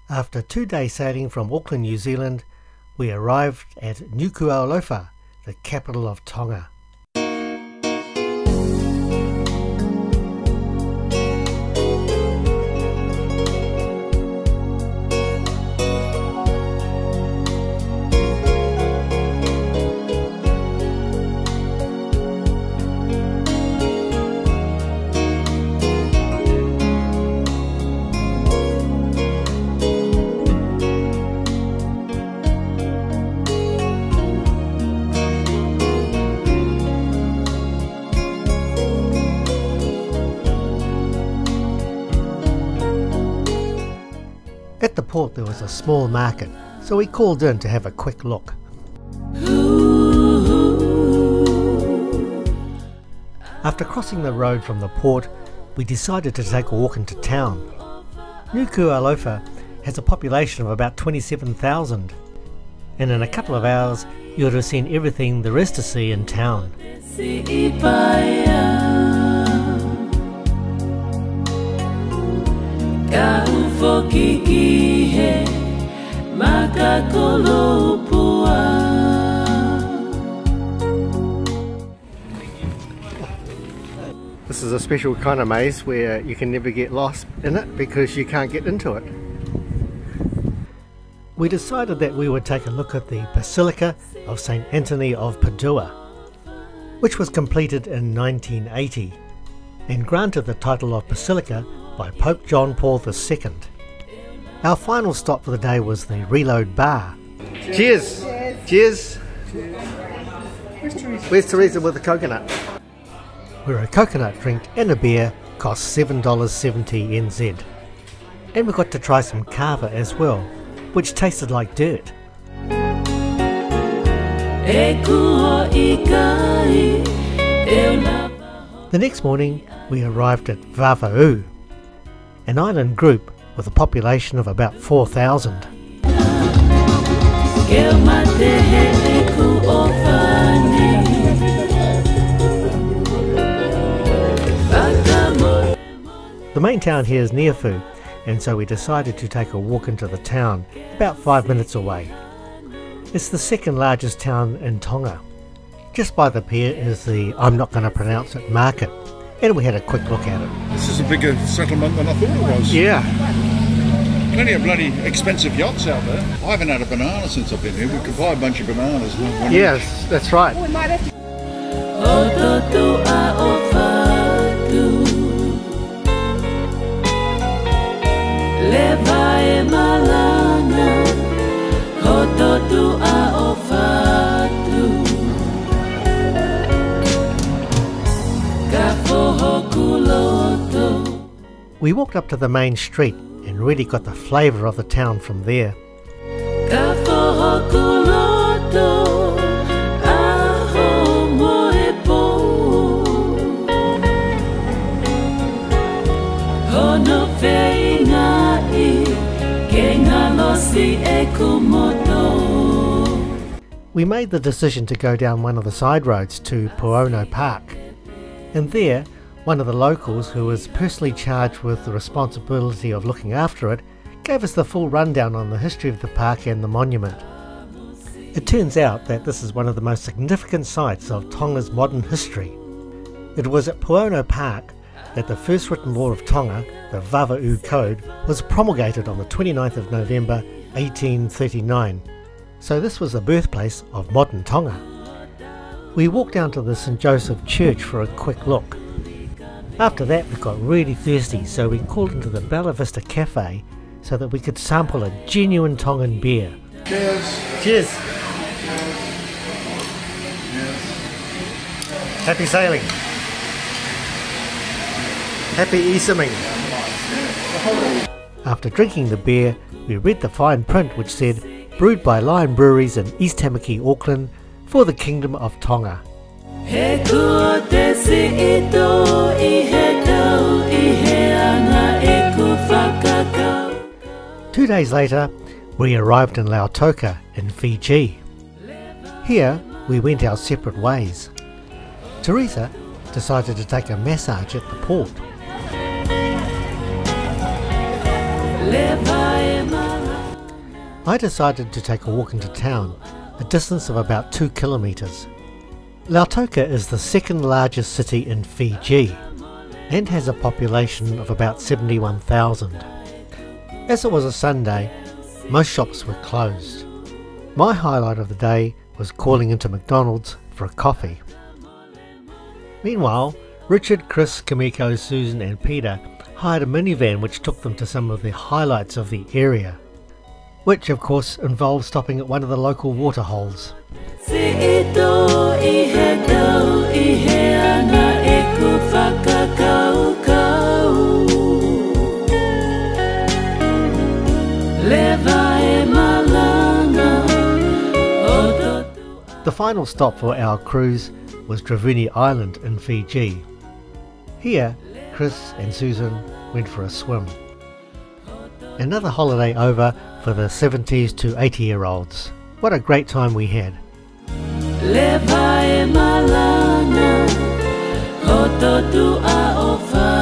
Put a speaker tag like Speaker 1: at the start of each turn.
Speaker 1: After 2 days sailing from Auckland, New Zealand, we arrived at Nuku'alofa, the capital of Tonga. At the port there was a small market, so we called in to have a quick look. After crossing the road from the port, we decided to take a walk into town. Nuku'alofa has a population of about 27,000, and in a couple of hours you would have seen everything there is to see in town. This is a special kind of maze where you can never get lost in it because you can't get into it. We decided that we would take a look at the Basilica of St. Anthony of Padua, which was completed in 1980 and granted the title of Basilica by Pope John Paul II. Our final stop for the day was the Reload Bar. Cheers! Cheers! Cheers. Where's Teresa with the coconut? Where a coconut drink and a beer cost $7.70 NZ. And we got to try some kava as well, which tasted like dirt. The next morning we arrived at Vava'u, an island group with a population of about 4,000. The main town here is Niafu, and so we decided to take a walk into the town, about 5 minutes away. It's the second largest town in Tonga. Just by the pier is the, I'm not going to pronounce it, market, and we had a quick look at it.
Speaker 2: This is a bigger settlement than I thought it was.
Speaker 1: Yeah.
Speaker 2: Plenty of bloody expensive yachts out there. I haven't had a banana since I've been here. We could buy a bunch of bananas.
Speaker 1: Yes, that's right.
Speaker 3: We might have to.
Speaker 1: We walked up to the main street and really got the flavour of the town from there. We made the decision to go down one of the side roads to Puono Park, and there one of the locals, who was personally charged with the responsibility of looking after it, gave us the full rundown on the history of the park and the monument. It turns out that this is one of the most significant sites of Tonga's modern history. It was at Puono Park that the first written law of Tonga, the Vava'u Code, was promulgated on the 29th of November 1839. So this was the birthplace of modern Tonga. We walked down to the St. Joseph Church for a quick look. After that we got really thirsty, so we called into the Bella Vista Cafe so that we could sample a genuine Tongan beer.
Speaker 2: Cheers!
Speaker 1: Cheers! Happy sailing! Happy e-simming! After drinking the beer, we read the fine print which said, brewed by Lion Breweries in East Tamaki, Auckland, for the Kingdom of Tonga. 2 days later, we arrived in Lautoka in Fiji. Here, we went our separate ways. Teresa decided to take a massage at the port. I decided to take a walk into town, a distance of about 2 kilometres. Lautoka is the second largest city in Fiji and has a population of about 71,000. As it was a Sunday, most shops were closed. My highlight of the day was calling into McDonald's for a coffee. Meanwhile, Richard, Chris, Kamiko, Susan and Peter hired a minivan which took them to some of the highlights of the area, which of course involved stopping at one of the local water holes. The final stop for our cruise was Dravuni Island in Fiji. Here, Chris and Susan went for a swim. Another holiday over for the 70s to 80-year-olds. What a great time we had. Levae malana, hototua ofa.